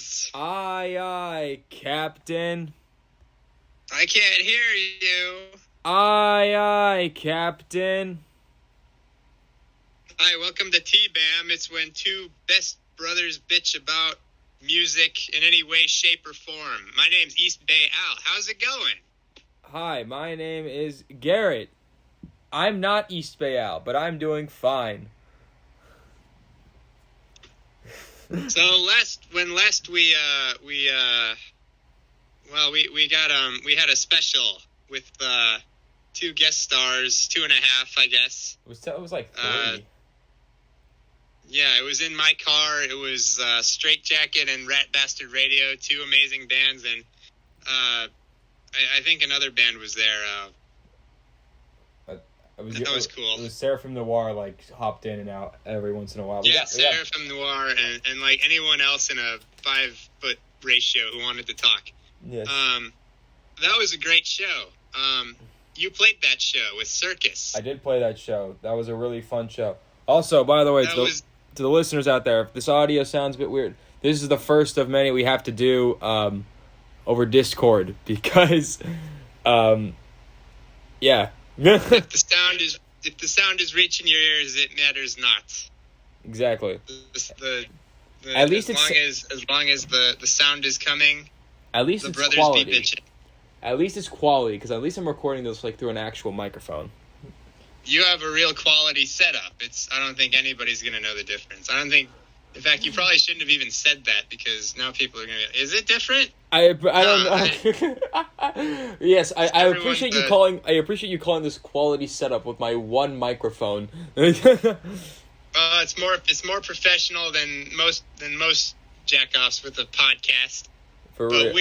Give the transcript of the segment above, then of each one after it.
Guards! Aye, aye, Captain. I can't hear you. Aye, aye, Captain. Hi, welcome to TBBAM. It's when two best brothers bitch about music in any way, shape, or form. My name's East Bay Al. How's it going? Hi, my name is Garrett. I'm not East Bay Al, but I'm doing fine. So we had a special with two guest stars, 2.5, I guess. It was like 3. Yeah, it was in my car. It was Straight Jacket and Rat Bastard Radio, two amazing bands, and I think another band was there. That was cool. It was Sarah from Noir, hopped in and out every once in a while. Sarah from Noir and like anyone else in a 5-foot ratio who wanted to talk. Yes. That was a great show. You played that show with Circus. I did play that show. That was a really fun show. Also, by the way, to the listeners out there, if this audio sounds a bit weird, this is the first of many we have to do over Discord because, yeah. If the sound is reaching your ears, it matters not. Exactly. At least as long as the sound is coming. At least the it's brothers quality. Be bitching. At least it's quality because at least I'm recording this through an actual microphone. You have a real quality setup. I don't think anybody's gonna know the difference. In fact, you probably shouldn't have even said that because now people are gonna be, is it different? I don't know. Yes, I appreciate you calling. I appreciate you calling this quality setup with my one microphone. It's more professional than most jackoffs with a podcast. For but real.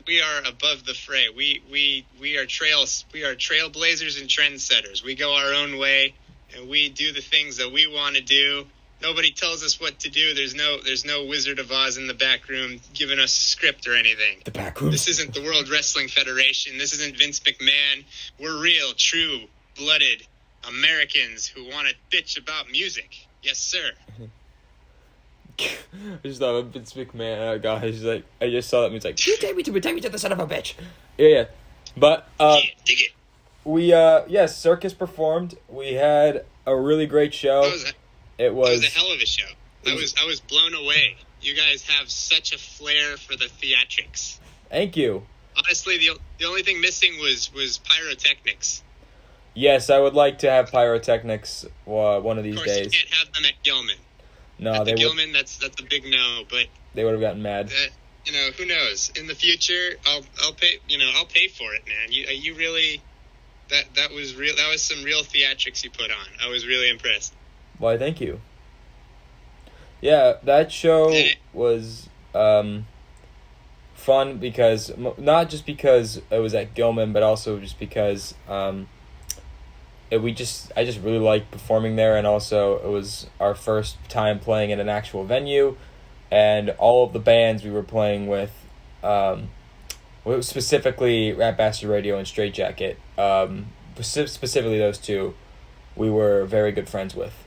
we are above the fray. We are trailblazers and trendsetters. We go our own way and we do the things that we want to do. Nobody tells us what to do. There's no Wizard of Oz in the back room giving us a script or anything. The back room. This isn't the World Wrestling Federation. This isn't Vince McMahon. We're real, true-blooded Americans who want to bitch about music. Yes, sir. I just thought of Vince McMahon. Oh God, I just saw that and it's like, you take me to the son of a bitch. Yeah. But dig it. We Circus performed. We had a really great show. It was a hell of a show. I was blown away. You guys have such a flair for the theatrics. Thank you. Honestly, the only thing missing was pyrotechnics. Yes, I would like to have pyrotechnics one of these days. Of course, you can't have them at Gilman. No, at the Gilman, that's a big no. But they would have gotten mad. Who knows? In the future, I'll pay. I'll pay for it, man. You really that was real. That was some real theatrics you put on. I was really impressed. Why, thank you. Yeah, that show was fun because not just because it was at Gilman, but also just because I just really liked performing there, and also it was our first time playing in an actual venue, and all of the bands we were playing with, specifically Rat Bastard Radio and Straight Jacket, specifically those two, we were very good friends with.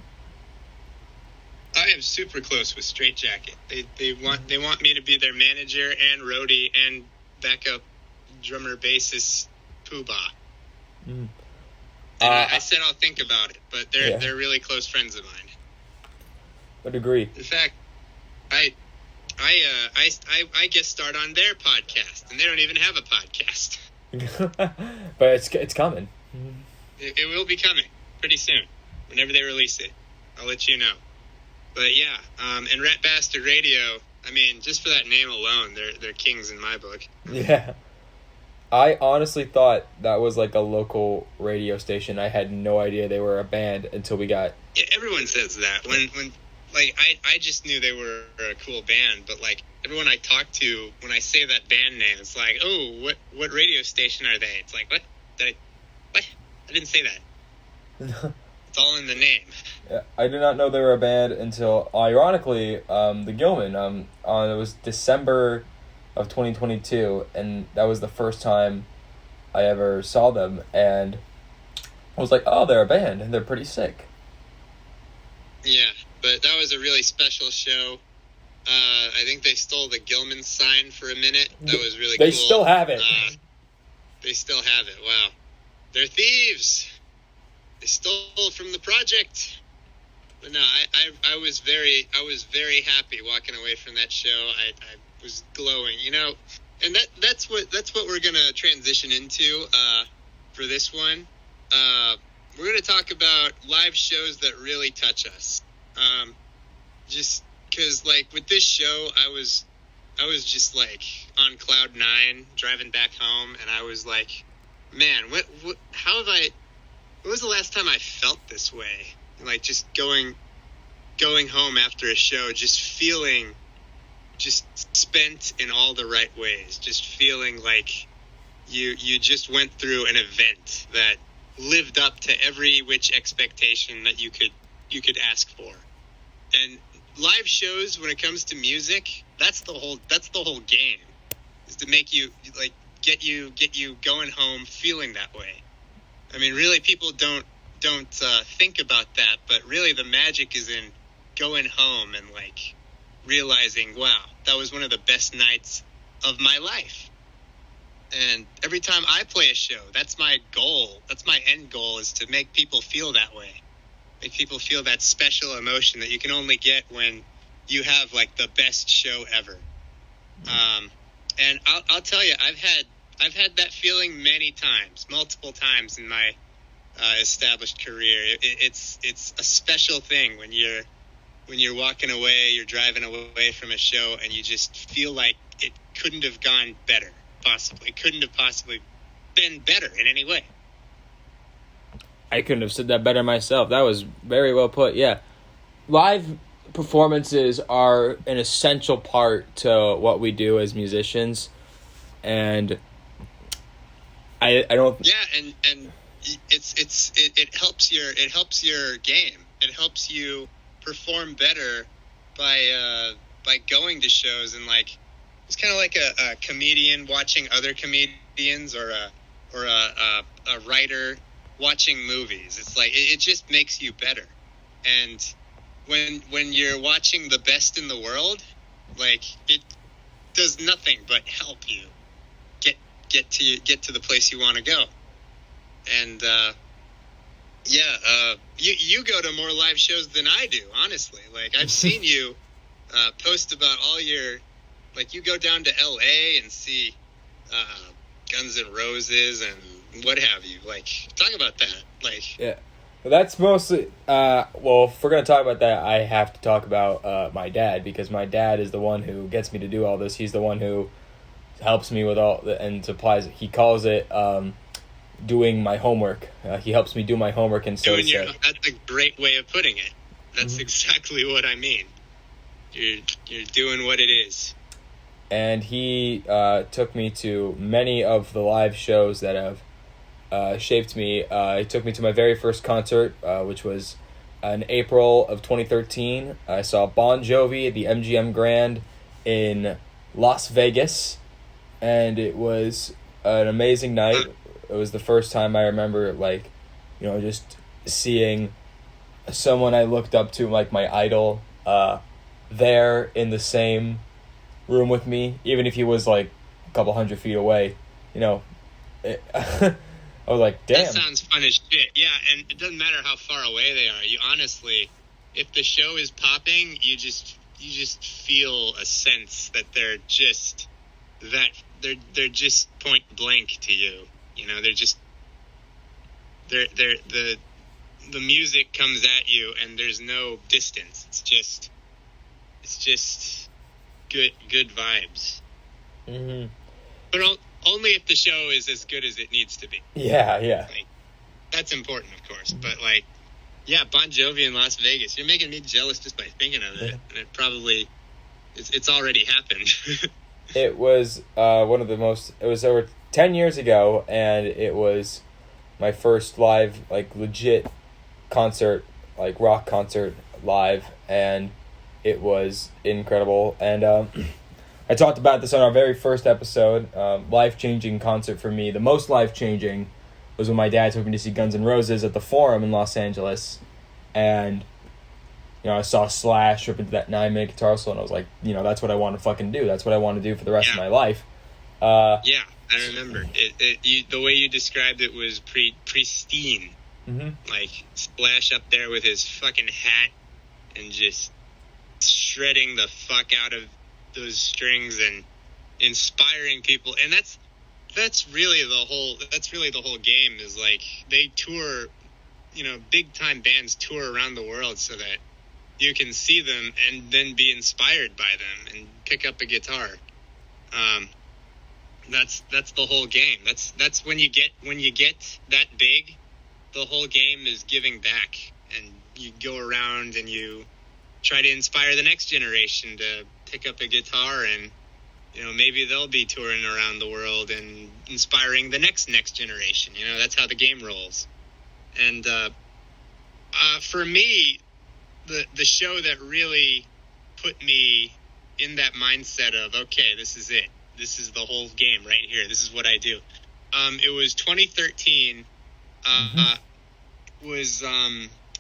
I am super close with Straight Jacket. They want me to be their manager and roadie and backup drummer bassist poobah. Mm. And I said I'll think about it, but they're really close friends of mine. Would agree. In fact, I guest start on their podcast, and they don't even have a podcast. But it's coming. It will be coming pretty soon. Whenever they release it, I'll let you know. But yeah, and Rat Bastard Radio, I mean, just for that name alone, they're kings in my book. Yeah. I honestly thought that was like a local radio station. I had no idea they were a band until we got... Yeah, everyone says that. When I just knew they were a cool band, but everyone I talk to, when I say that band name, it's like, oh, what radio station are they? It's like, what? I didn't say that. It's all in the name. Yeah, I did not know they were a band until, ironically, the Gilman. It was December of 2022, and that was the first time I ever saw them, and I was like, oh, they're a band, and they're pretty sick. Yeah, but that was a really special show. I think they stole the Gilman sign for a minute. That was really They cool. still have it. They still have it. Wow. They're thieves. They stole from the project. But no, I was very happy walking away from that show. I was glowing, and that's what we're gonna transition into for this one. We're gonna talk about live shows that really touch us. Just because, like, with this show, I was just like on cloud 9 driving back home, and I was like, man, what how have I? When was the last time I felt this way? Like, just going home after a show, just feeling just spent in all the right ways, just feeling like you just went through an event that lived up to every which expectation that you could ask for. And live shows, when it comes to music, that's the whole game, is to make you, like, get you going home feeling that way. I mean, really, people don't think about that, but really the magic is in going home and, like, realizing, wow, that was one of the best nights of my life. And every time I play a show, that's my goal. That's my end goal, is to make people feel that way. Make people feel that special emotion that you can only get when you have, like, the best show ever. And I'll tell you, I've had that feeling many times, multiple times in my established career. It's a special thing when you're walking away, you're driving away from a show, and you just feel like it couldn't have gone better, possibly. It couldn't have possibly been better in any way. I couldn't have said that better myself. That was very well put, yeah. Live performances are an essential part to what we do as musicians, and I don't... Yeah, and it helps your game. It helps you perform better by going to shows, and, like, it's kind of like a comedian watching other comedians, or a writer watching movies. It's like it just makes you better. And when you're watching the best in the world, like, it does nothing but help you get to the place you want to go. And you go to more live shows than I do, honestly. Like, I've seen you post about all your, like, you go down to LA and see Guns N' Roses and what have you. Like, talk about that. Like, yeah, well, that's mostly well, if we're gonna talk about that, I have to talk about my dad, because my dad is the one who gets me to do all this. He's the one who helps me with all the, and supplies. He calls it doing my homework. He helps me do my homework, and so that's a great way of putting it. That's exactly what I mean. You're doing what it is. And he took me to many of the live shows that have shaped me. He took me to my very first concert, which was in April of 2013. I saw Bon Jovi at the MGM Grand in Las Vegas, and it was an amazing night. It was the first time I remember, like, just seeing someone I looked up to, like my idol, there in the same room with me, even if he was, like, a couple 100 feet away. I was like, damn. That sounds fun as shit. Yeah, and it doesn't matter how far away they are. You honestly, if the show is popping, you just feel a sense that they're just point blank to you. The music comes at you, and there's no distance. It's just good vibes. Mm-hmm. But only if the show is as good as it needs to be. Yeah. Like, that's important, of course. But, like, yeah, Bon Jovi in Las Vegas. You're making me jealous just by thinking of it. And it probably, it's already happened. It was one of the most. It was over 10 years ago, and it was my first live, like, legit concert, like, rock concert live, and it was incredible. And I talked about this on our very first episode. Life-changing concert for me. The most life-changing was when my dad took me to see Guns N' Roses at the Forum in Los Angeles, and I saw Slash rip into that 9-minute guitar solo, and I was like, that's what I want to fucking do. That's what I want to do for the rest of my life. Yeah, I remember. The way you described it was pristine. Mm-hmm. Like, Slash up there with his fucking hat and just shredding the fuck out of those strings and inspiring people. And that's really the whole game, is like, they tour, big time bands tour around the world so that you can see them and then be inspired by them and pick up a guitar. That's the whole game. That's when you get that big, the whole game is giving back, and you go around and you try to inspire the next generation to pick up a guitar, and maybe they'll be touring around the world and inspiring the next generation. That's how the game rolls. And for me, the show that really put me in that mindset of, okay, this is it. This is the whole game right here. This is what I do. It was 2013. Was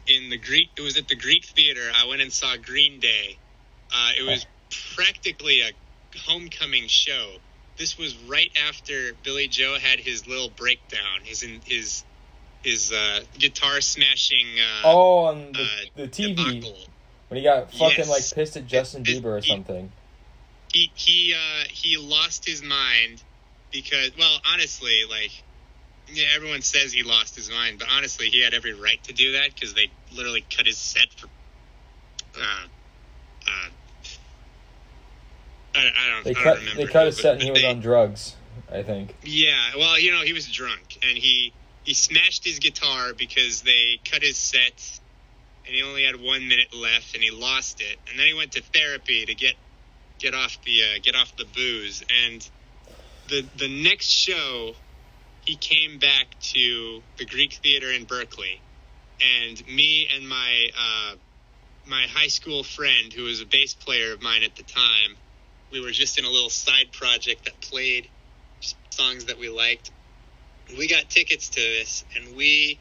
it was at the Greek Theater. I went and saw Green Day. It was practically a homecoming show. This was right after Billy Joe had his little breakdown. His guitar smashing. On the TV debacle. When he got fucking pissed at Justin Bieber or something. He lost his mind because, well, honestly, everyone says he lost his mind, but honestly, he had every right to do that because they literally cut his set for. I don't remember. They cut his set and he was on drugs, I think. Yeah, well, he was drunk and he smashed his guitar because they cut his set and he only had 1 minute left and he lost it, and then he went to therapy to get off the booze. And the next show, he came back to the Greek Theater in Berkeley, and me and my high school friend, who was a bass player of mine at the time, we were just in a little side project that played songs that we liked. We got tickets to this, and we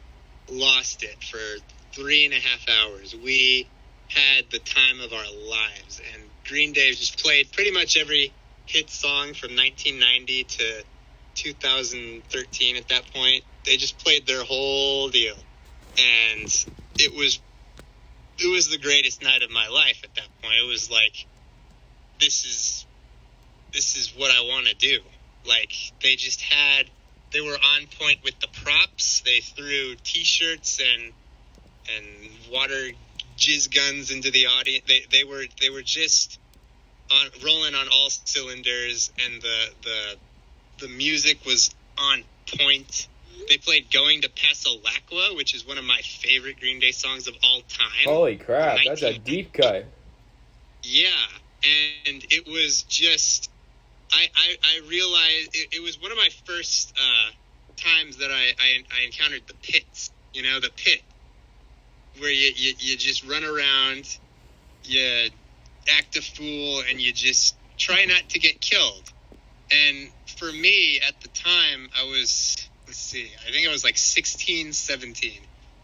lost it for 3.5 hours. We had the time of our lives, and Green Day just played pretty much every hit song from 1990 to 2013 at that point. They just played their whole deal, and it was the greatest night of my life at that point. It was like, this is what I want to do. Like, they were on point with the props. They threw t-shirts and water jizz guns into the audience. They were just rolling on all cylinders, and the music was on point. They played Going to Pasalacqua, which is one of my favorite Green Day songs of all time. Holy crap, that's a deep cut. Yeah, and it was just, I realized it was one of my first times that I encountered the pits, the pit, where you just run around, you act a fool, and you just try not to get killed. And for me, at the time, I was, I think I was like 16, 17.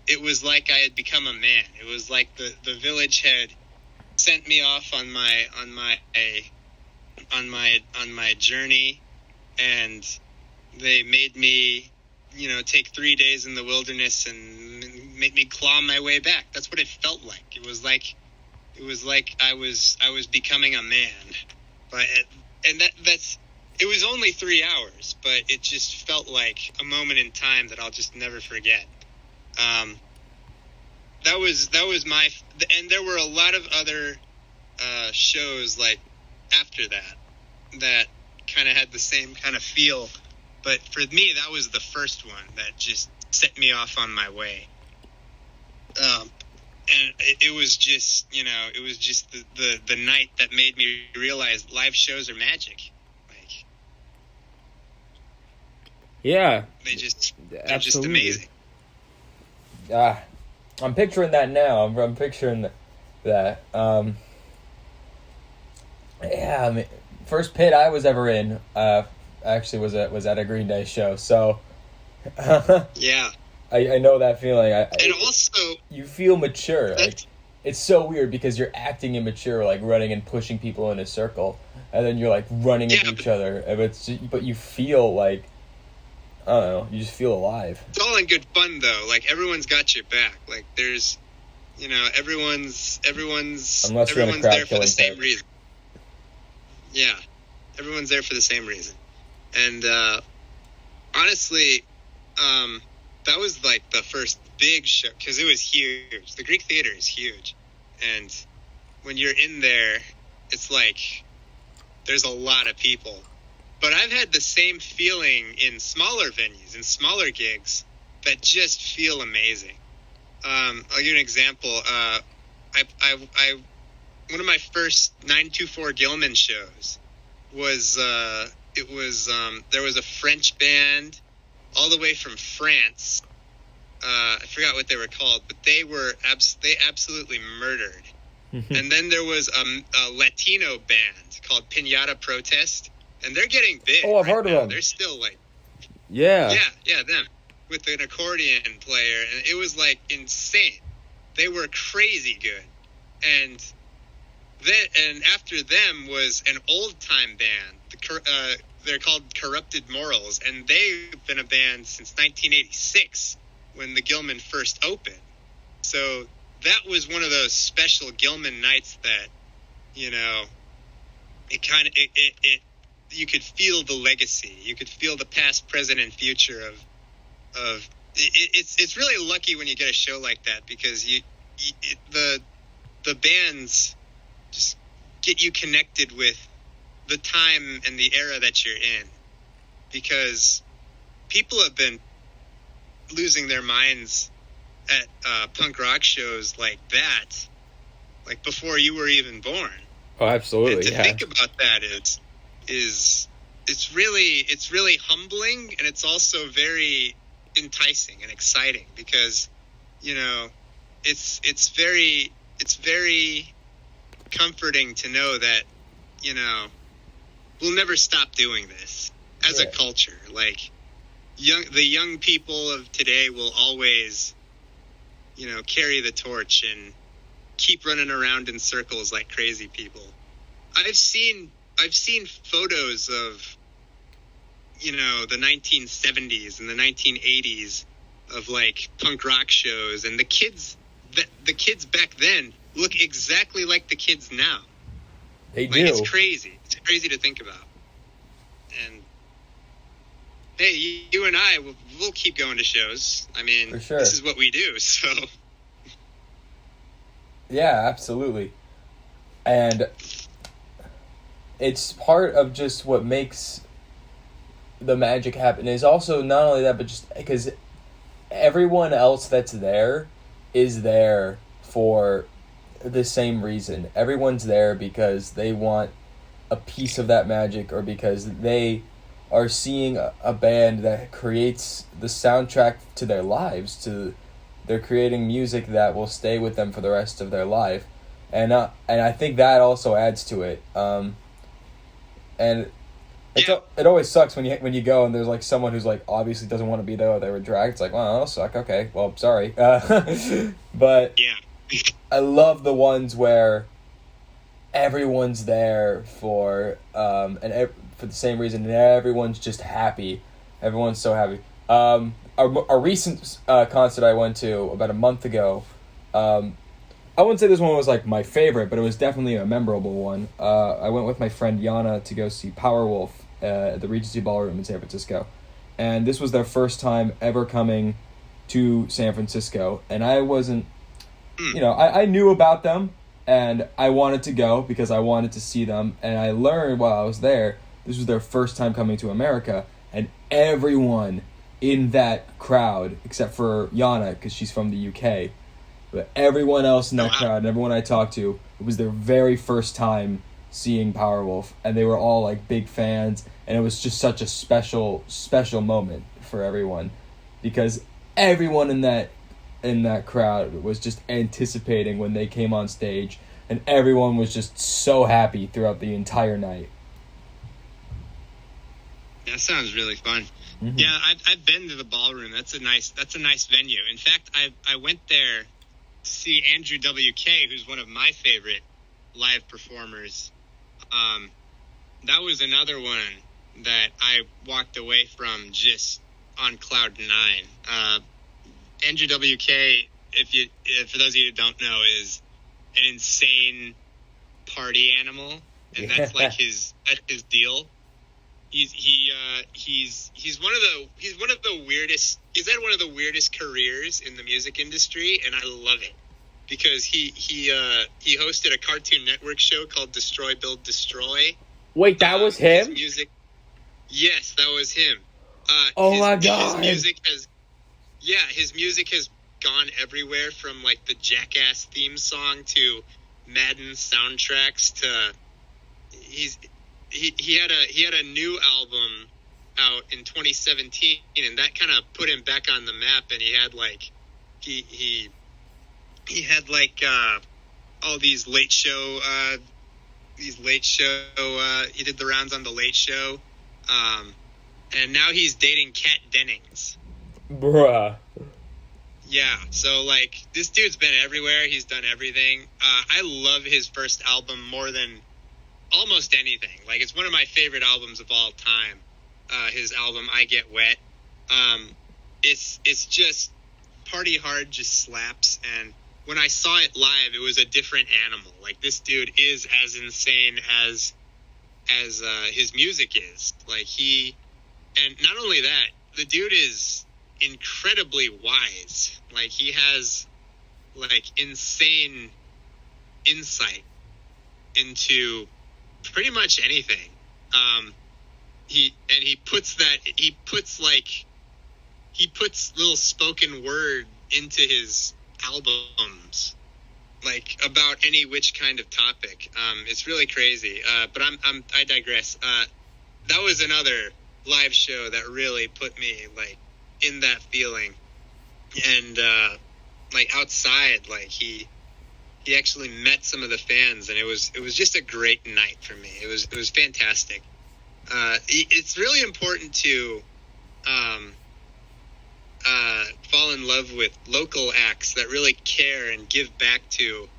It was like I had become a man. It was like the village had sent me off on my journey, and they made me, take 3 days in the wilderness and make me claw my way back. That's what it felt like. It was like I was becoming a man. But it was only 3 hours, but it just felt like a moment in time that I'll just never forget. That was my, and there were a lot of other shows like after that kind of had the same kind of feel, but for me that was the first one that just set me off on my way. And it was just, the night that made me realize live shows are magic. Like, yeah, they're just amazing. I'm picturing that now. I'm picturing that. Yeah, I mean, first pit I was ever in, actually was at a Green Day show. So, yeah, I know that feeling. And also, you feel mature. it's so weird because you're acting immature, like running and pushing people in a circle, and then you're like running into each other. And but you feel like, I don't know, you just feel alive. It's all in good fun though. Like everyone's got your back. Like there's, everyone's Unless you're in a crowd there for the same reason. Yeah, everyone's there for the same reason. And honestly, that was like the first big show because it was huge. The Greek Theater is huge, and when you're in there, it's like there's a lot of people. But I've had the same feeling in smaller venues, in smaller gigs, that just feel amazing. I'll give you an example. One of my first 924 Gilman shows was there was a French band all the way from France. I forgot what they were called, but they absolutely murdered. And then there was a Latino band called Piñata Protest, and they're getting big. Oh, I've heard of them. They're still like, yeah, them with an accordion player, and it was like insane. They were crazy good, and after them was an old time band. They're called Corrupted Morals, and they've been a band since 1986 when the Gilman first opened. So that was one of those special Gilman nights that, you could feel the legacy. You could feel the past, present, and future of it's really lucky when you get a show like that because the bands just get you connected with the time and the era that you're in, because people have been losing their minds at punk rock shows like that, like before you were even born. Oh, absolutely. And to think about that is it's really humbling, and it's also very enticing and exciting because it's very comforting to know that we'll never stop doing this as a culture. Like the young people of today will always carry the torch and keep running around in circles like crazy people. I've seen photos of the 1970s and the 1980s of like punk rock shows, and the kids back then look exactly like the kids now. They do. It's crazy. It's crazy to think about. And hey, you and I, we'll keep going to shows. I mean, for sure. This is what we do, so. Yeah, absolutely. And it's part of just what makes the magic happen. Is also not only that, but just because everyone else that's there is there for the same reason. Everyone's there because they want a piece of that magic, or because they are seeing a band that creates the soundtrack to their lives. They're creating music that will stay with them for the rest of their life, and I think that also adds to it. And it always sucks when you go and there's like someone who's like obviously doesn't want to be there, or they were dragged. It's like, well, that'll suck. Okay, well, I'm sorry. But yeah. I love the ones where everyone's there for for the same reason, and everyone's just happy. Everyone's so happy. A recent concert I went to about a month ago, I wouldn't say this one was like my favorite, but it was definitely a memorable one. I went with my friend Yana to go see Powerwolf at the Regency Ballroom in San Francisco, and this was their first time ever coming to San Francisco, and I wasn't, I knew about them, and I wanted to go because I wanted to see them, and I learned while I was there, this was their first time coming to America, and everyone in that crowd, except for Yana, because she's from the UK, but everyone else in that crowd and everyone I talked to, it was their very first time seeing Powerwolf, and they were all like big fans, and it was just such a special moment for everyone, because everyone in that crowd was just anticipating when they came on stage, and everyone was just so happy throughout the entire night. That sounds really fun. Mm-hmm. Yeah, I've been to the Ballroom. That's a nice venue. In fact, I went there see Andrew WK, who's one of my favorite live performers. That was another one that I walked away from just on cloud nine. Andrew WK, for those of you who don't know, is an insane party animal, and that's like his deal. He's one of the weirdest. He's had one of the weirdest careers in the music industry, and I love it because he hosted a Cartoon Network show called Destroy Build Destroy. Wait, that was him? His music, yes, that was him. Oh my God! His music has gone everywhere from like the Jackass theme song to Madden soundtracks to he had a new album out in 2017, and that kind of put him back on the map, and he had like he had like all these late show he did the rounds on the Late Show, and now he's dating Kat Dennings. Bruh. Yeah, so like this dude's been everywhere. He's done everything. I love his first album more than almost anything. Like, it's one of my favorite albums of all time. His album I Get Wet. It's just party hard, just slaps. And when I saw it live, it was a different animal. Like, this dude is as insane as his music is. Like, and not only that, the dude is incredibly wise. Like, he has like insane insight into pretty much anything. He puts little spoken word into his albums, like about any which kind of topic. It's really crazy. But I digress. That was another live show that really put me like in that feeling, and like outside, like he actually met some of the fans, and it was just a great night for me. It was fantastic. It's really important to fall in love with local acts that really care and give back to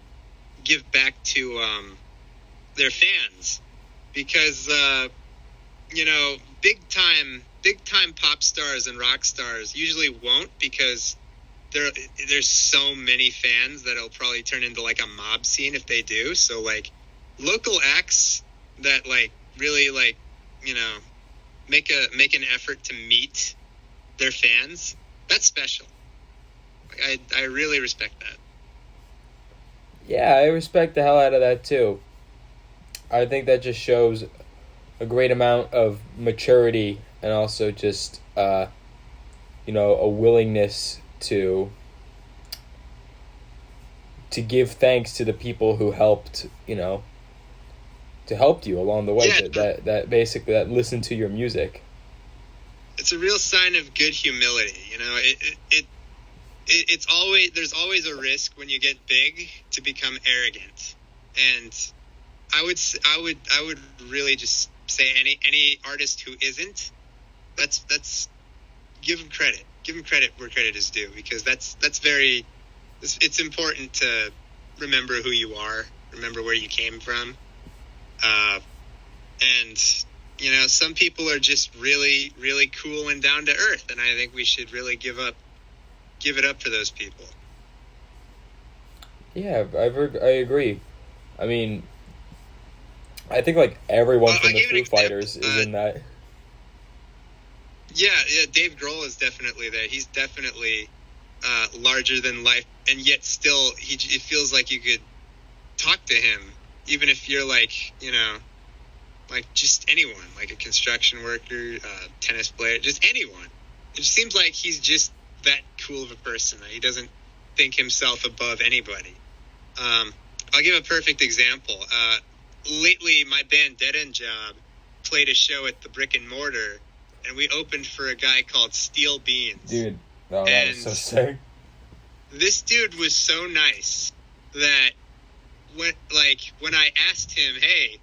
their fans, because big time pop stars and rock stars usually won't, because there's so many fans that it'll probably turn into like a mob scene if they do. So like local acts that like really like make an effort to meet their fans, that's special. Like, I really respect that. Yeah, I respect the hell out of that too. I think that just shows a great amount of maturity, and also just a willingness to give thanks to the people who helped you along the way, that basically that listen to your music. It's a real sign of good humility. It's always, there's always a risk when you get big to become arrogant, and I would really just say any artist who isn't, that's give them credit where credit is due, because it's important to remember who you are, remember where you came from, and some people are just really, really cool and down to earth, and I think we should really give it up for those people. Yeah, I agree. I mean, I think like everyone from the Foo Fighters is in that. Yeah, Dave Grohl is definitely there. He's definitely larger than life, and yet still, it feels like you could talk to him, even if you're like, like just anyone, like a construction worker, tennis player, just anyone. It just seems like he's just that cool of a person. He doesn't think himself above anybody. I'll give a perfect example. Lately, my band Dead End Job played a show at the Brick and Mortar, and we opened for a guy called Steel Beans. Dude, that was so sick. This dude was so nice that when I asked him, hey,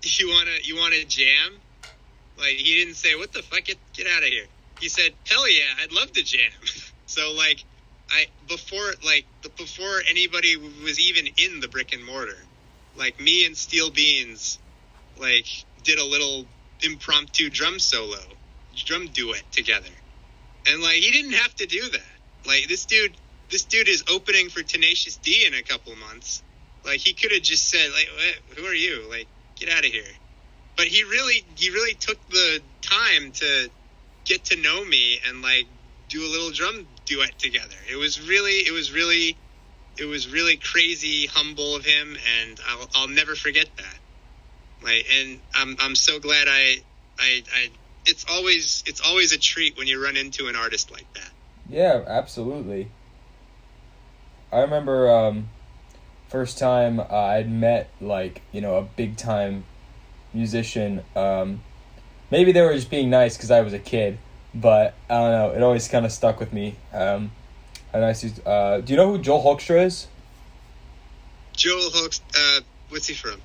you wanna jam? Like, he didn't say, what the fuck, get out of here. He said, hell yeah, I'd love to jam. So like, before anybody was even in the brick and mortar, like me and Steel Beans, like did a little impromptu drum duet together, and like he didn't have to do that. Like this dude is opening for Tenacious D in a couple months. Like he could have just said, like, who are you? Like, get out of here. But he really took the time to get to know me and like do a little drum duet together. It was really crazy humble of him, and I'll never forget that. Like, and I'm so glad it's always a treat when you run into an artist like that. Yeah, absolutely. I remember first time I'd met, like, you know, a big time musician. Maybe they were just being nice because I was a kid, but I don't know. It always kind of stuck with me. Do you know who Joel Hoekstra is? Joel Hoekstra, what's he from?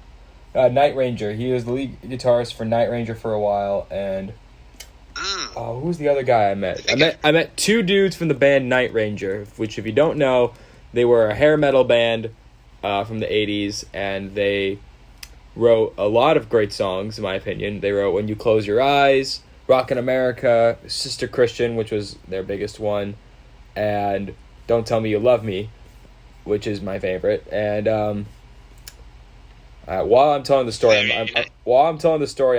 Night Ranger. He was the lead guitarist for Night Ranger for a while, and who was the other guy I met? I met two dudes from the band Night Ranger, which, if you don't know, they were a hair metal band from the 80s, and they wrote a lot of great songs, in my opinion. They wrote When You Close Your Eyes, Rockin' America, Sister Christian, which was their biggest one, and Don't Tell Me You Love Me, which is my favorite. And while I'm telling the story,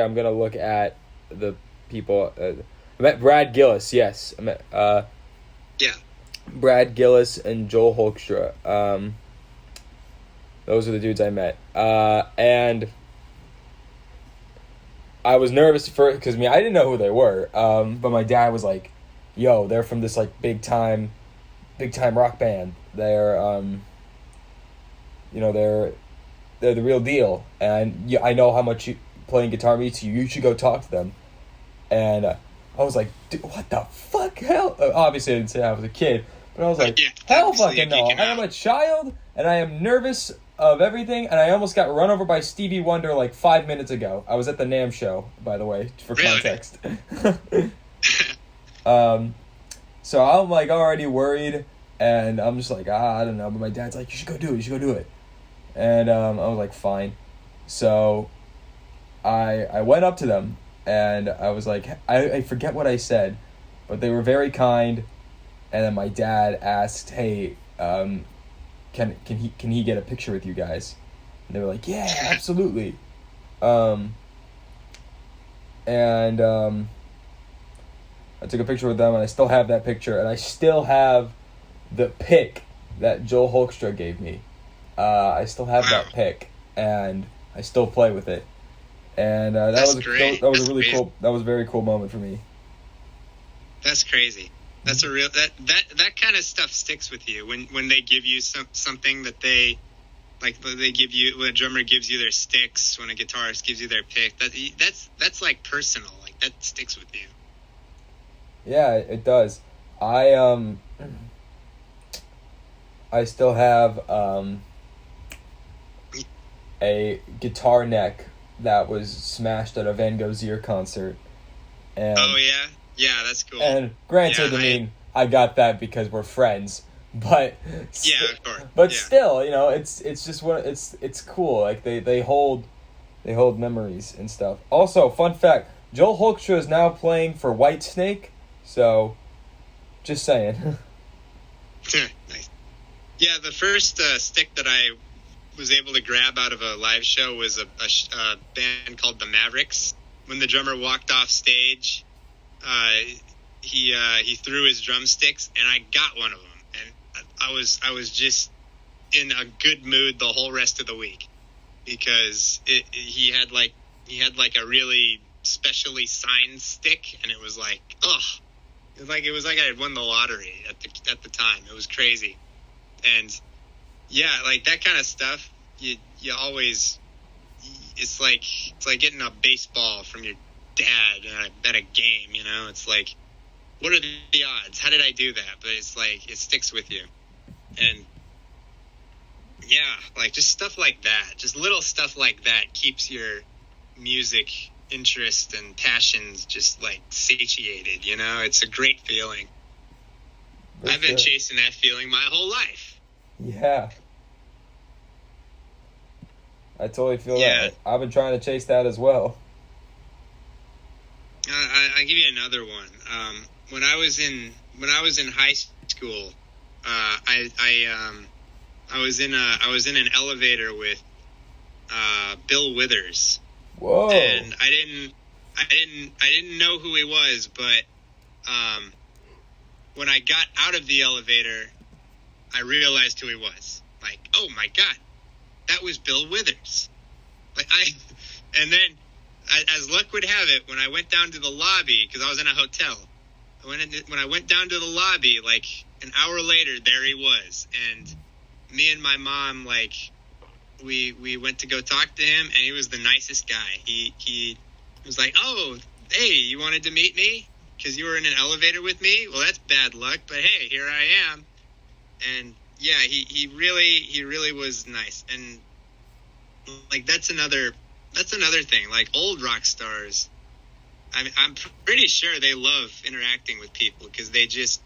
I'm gonna look at the people. I met Brad Gillis. Yes, I met Brad Gillis and Joel Hoekstra. Those are the dudes I met. And I was nervous first because I didn't know who they were. But my dad was like, "Yo, they're from this like big time rock band. They're they're the real deal, and I know how much playing guitar means to you. You should go talk to them." And I was like, "Dude, what the fuck? Hell!" Obviously, I didn't say I was a kid, but I was like, "Hell, fucking no! I am a child, and I am nervous of everything, and I almost got run over by Stevie Wonder like 5 minutes ago. I was at the NAMM show, by the way, for context." So I'm like already worried, and I'm just like, I don't know. But my dad's like, "You should go do it." And I was like, fine. So I went up to them, and I was like, I forget what I said, but they were very kind. And then my dad asked, "Hey, can he get a picture with you guys?" And they were like, "Yeah, absolutely." And I took a picture with them, and I still have that picture, and I still have the pic that Joel Hoekstra gave me. I still have that pic, and I still play with it. And that was a very cool moment for me. That's crazy. That's a real that kind of stuff sticks with you when they give you something that they give you, when a drummer gives you their sticks, when a guitarist gives you their pick. That's like personal. Like that sticks with you. Yeah, it does. I still have a guitar neck that was smashed at a Van Gogh's ear concert. And, oh yeah? Yeah, that's cool. And granted, I got that because we're friends, but yeah, of course. But still, it's just it's cool. Like they hold memories and stuff. Also, fun fact: Joel Hoekstra is now playing for Whitesnake. So, just saying. Nice. Yeah, the first stick that I was able to grab out of a live show was a band called the Mavericks. When the drummer walked off stage, he threw his drumsticks, and I got one of them, and I was just in a good mood the whole rest of the week because he had a really specially signed stick, and it was like, it was like I had won the lottery at the time. It was crazy. And yeah, like that kind of stuff, you always, it's like getting a baseball from your dad at a game, it's like, what are the odds? How did I do that? But it's like, it sticks with you. And yeah, like just stuff like that, just little stuff like that keeps your music interest and passions just like satiated, it's a great feeling. I've been chasing that feeling my whole life. Yeah. I totally feel that. I've been trying to chase that as well. I give you another one. When I was in high school, I was in an elevator with Bill Withers. Whoa! And I didn't know who he was, but when I got out of the elevator, I realized who he was. Like, oh my God, that was Bill Withers. And then, as luck would have it, when I went down to the lobby, because I was in a hotel, when I went down to the lobby, like an hour later, there he was, and me and my mom, like, we went to go talk to him, and he was the nicest guy. He was like, oh, hey, you wanted to meet me because you were in an elevator with me? Well, that's bad luck, but hey, here I am. And yeah, he really was nice. And like that's another thing. Like old rock stars, I'm pretty sure they love interacting with people because they're just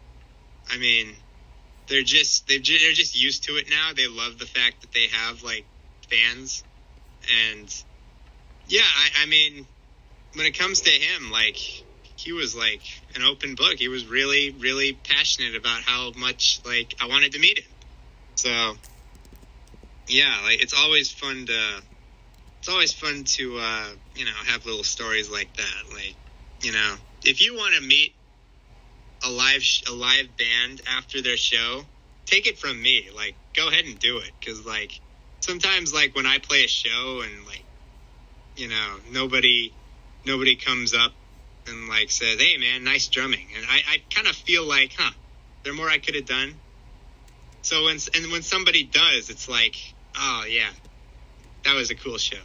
used to it now. They love the fact that they have like fans. And yeah, I mean, when it comes to him, like, he was like an open book. He was really, really passionate about how much, like, I wanted to meet him. So yeah, like, it's always fun to have little stories like that. Like, if you want to meet a live band after their show, take it from me. Like, go ahead and do it. 'Cause like, sometimes, like, when I play a show and, like, nobody comes up and, like, says, hey, man, nice drumming. And I kind of feel like, there more I could have done. So when somebody does, it's like, oh, yeah, that was a cool show.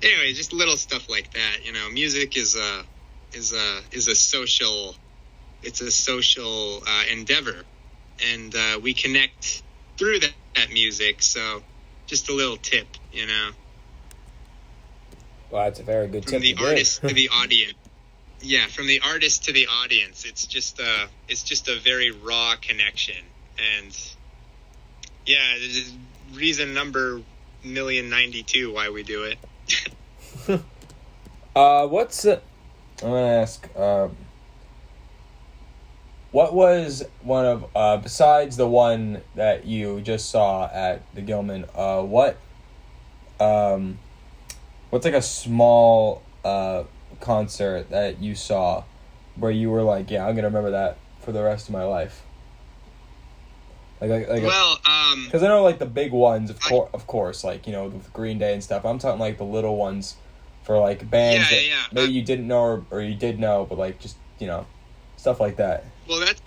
Anyway, just little stuff like that. Music is a social endeavor. And we connect through that music, so just a little tip, Well, that's a very good tip. From the artist to the audience. Yeah, from the artist to the audience, it's just a very raw connection. And yeah, this is reason number 1,092 why we do it. I'm gonna ask, what was one of, besides the one that you just saw at the Gilman, what's like a small concert that you saw where you were like, yeah, I'm gonna remember that for the rest of my life? Because I know like the big ones, of course, like, with Green Day and stuff. I'm talking like the little ones for like bands that maybe you didn't know or you did know, but like just stuff like that. Well, that's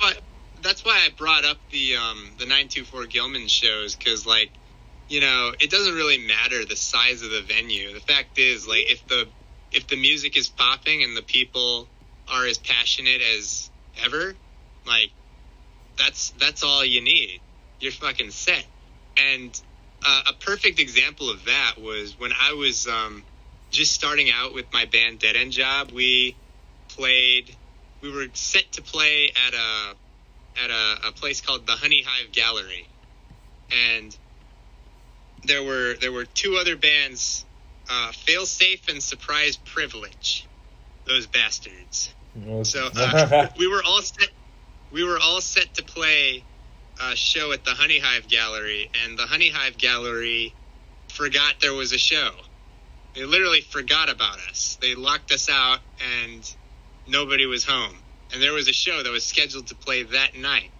why I brought up the 924 Gilman shows, because like, it doesn't really matter the size of the venue. The fact is, like, if the music is popping and the people are as passionate as ever, like, that's all you need. You're fucking set. And a perfect example of that was when I was just starting out with my band Dead End Job. We were set to play at a place called the Honey Hive Gallery, and there were two other bands, Failsafe and Surprise Privilege, those bastards. So we were all set to play a show at the Honey Hive Gallery, and the Honey Hive Gallery forgot there was a show. They literally forgot about us. They locked us out, and nobody was home. And there was a show that was scheduled to play that night.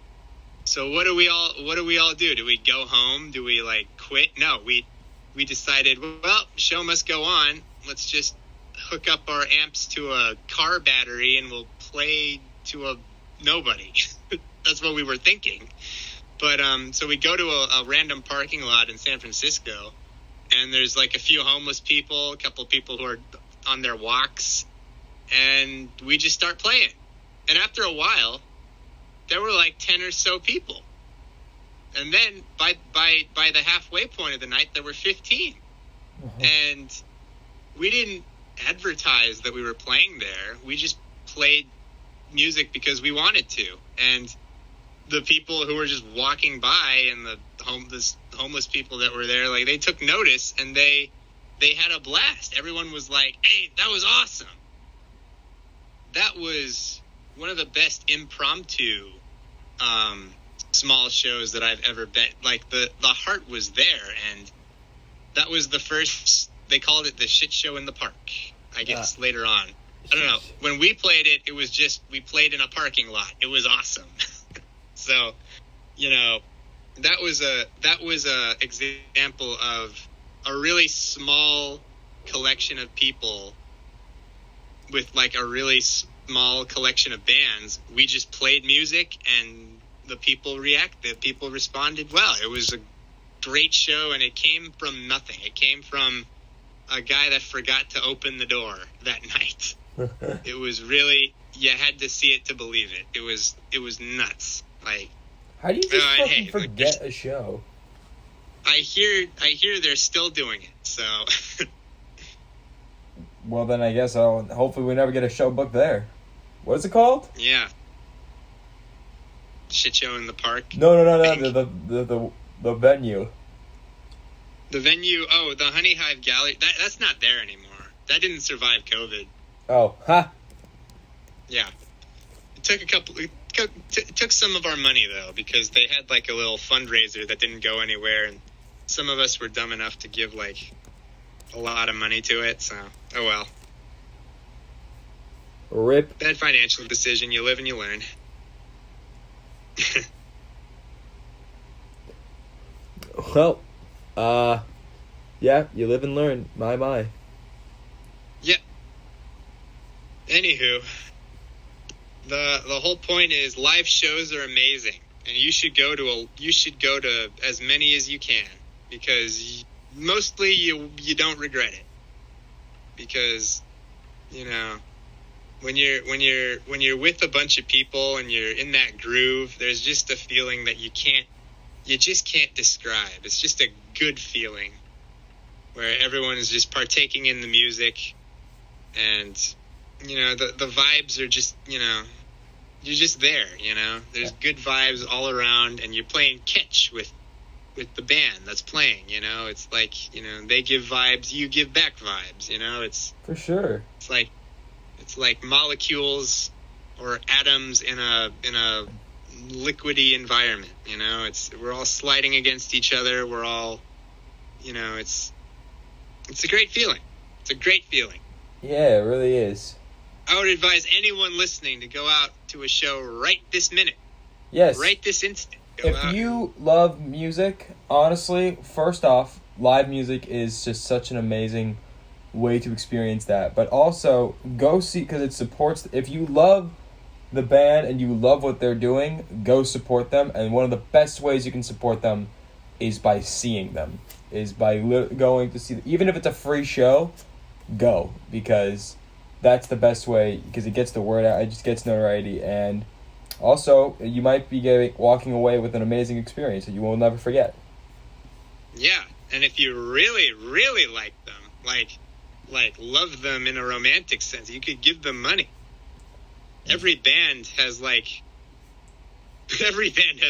So what do we all do? Do we go home? Do we like quit? No, we decided, well, show must go on. Let's just hook up our amps to a car battery and we'll play to a nobody. That's what we were thinking. But so we go to a random parking lot in San Francisco, and there's like a few homeless people, a couple people who are on their walks, and we just start playing. And after a while, there were like 10 or so people. And then by the halfway point of the night, there were 15. Mm-hmm. And we didn't advertise that we were playing there. We just played music because we wanted to. And the people who were just walking by and the homeless people that were there, like, they took notice and they had a blast. Everyone was like, "Hey, that was awesome." That was one of the best impromptu small shows that I've ever been. Like, the heart was there, and that was the first. They called it the shit show in the park, I guess, later on. I don't know. When we played it, it was just, we played in a parking lot. It was awesome. So, you know, that was a example of a really small collection of people with, like, a really small collection of bands. We just played music and the people reacted. People responded well. It was a great show, and it came from nothing. It came from a guy that forgot to open the door that night. It was really, you had to see it to believe it. It was nuts. Like, how do you just fucking forget a show? I hear they're still doing it. So. Well, then I guess hopefully we never get a show booked there. What is it called? Yeah. Shit show in the park. No. The venue. The venue. Oh, the Honey Hive Gallery. That's not there anymore. That didn't survive COVID. Oh, ha. Yeah. It took it took some of our money, though, because they had, like, a little fundraiser that didn't go anywhere, and some of us were dumb enough to give, like, a lot of money to it, so, oh well. RIP. Bad financial decision. You live and you learn. Well, yeah, you live and learn. My. Yeah. Anywho, the whole point is live shows are amazing, and you should go to as many as you can, because mostly you don't regret it, because, you know, when you're with a bunch of people and you're in that groove, there's just a feeling that you just can't describe. It's just a good feeling where everyone is just partaking in the music, and, you know, the vibes are just, you know, you're just there, you know. There's good vibes all around, and you're playing catch with the band that's playing, you know. It's like, you know, they give vibes, you give back vibes, you know. It's for sure. It's like molecules or atoms in a liquidy environment, you know. We're all sliding against each other. We're all, you know, it's a great feeling. It's a great feeling. Yeah, it really is. I would advise anyone listening to go out to a show right this minute. Yes. Right this instant. If you love music, honestly, first off, live music is just such an amazing way to experience that. But also, go see, because it supports, if you love the band and you love what they're doing, go support them. And one of the best ways you can support them is by seeing them, is by going to see them. Even if it's a free show, go, because that's the best way, because it gets the word out, it just gets notoriety, and also you might be walking away with an amazing experience that you will never forget. Yeah, and if you really, really like them, like love them in a romantic sense, you could give them money. Every band has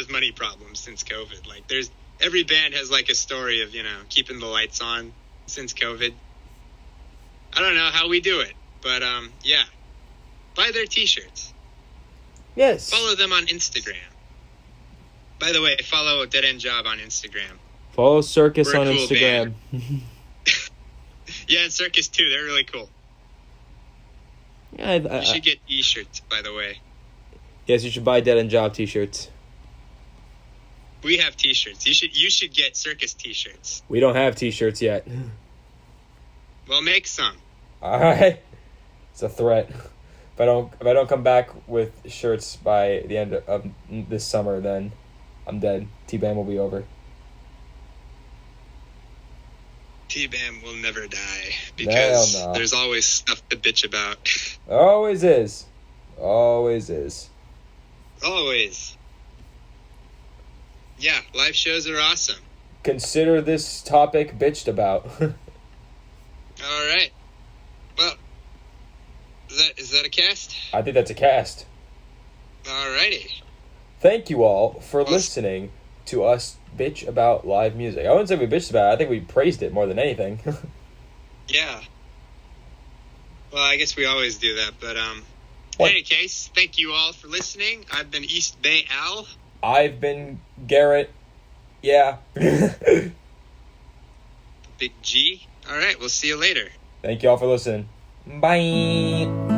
money problems since COVID. Like, every band has, like, a story of, you know, keeping the lights on since COVID. I don't know how we do it, but yeah, buy their t-shirts. Yes. Follow them on Instagram. By the way, follow Dead End Job on Instagram. Follow Circus on Instagram. Yeah, and Circus too. They're really cool. Yeah, you should get t-shirts, by the way. Yes, you should buy Dead End Job t-shirts. We have t-shirts. You should get Circus t-shirts. We don't have t-shirts yet. Well, make some. All right. It's a threat. If I don't come back with shirts by the end of this summer, then I'm dead. TBBAM will be over. TBBAM will never die, because no. There's always stuff to bitch about. Always is. Always is. Always. Yeah, live shows are awesome. Consider this topic bitched about. All right. Well, is that a cast? I think that's a cast. Alrighty. thank you all for listening to us bitch about live music. I wouldn't say we bitched about it. I think we praised it more than anything. Yeah. Well, I guess we always do that, but in any case, thank you all for listening. I've been East Bay Al. I've been Garrett. Yeah. Big G. All right, we'll see you later. Thank you all for listening. Bye.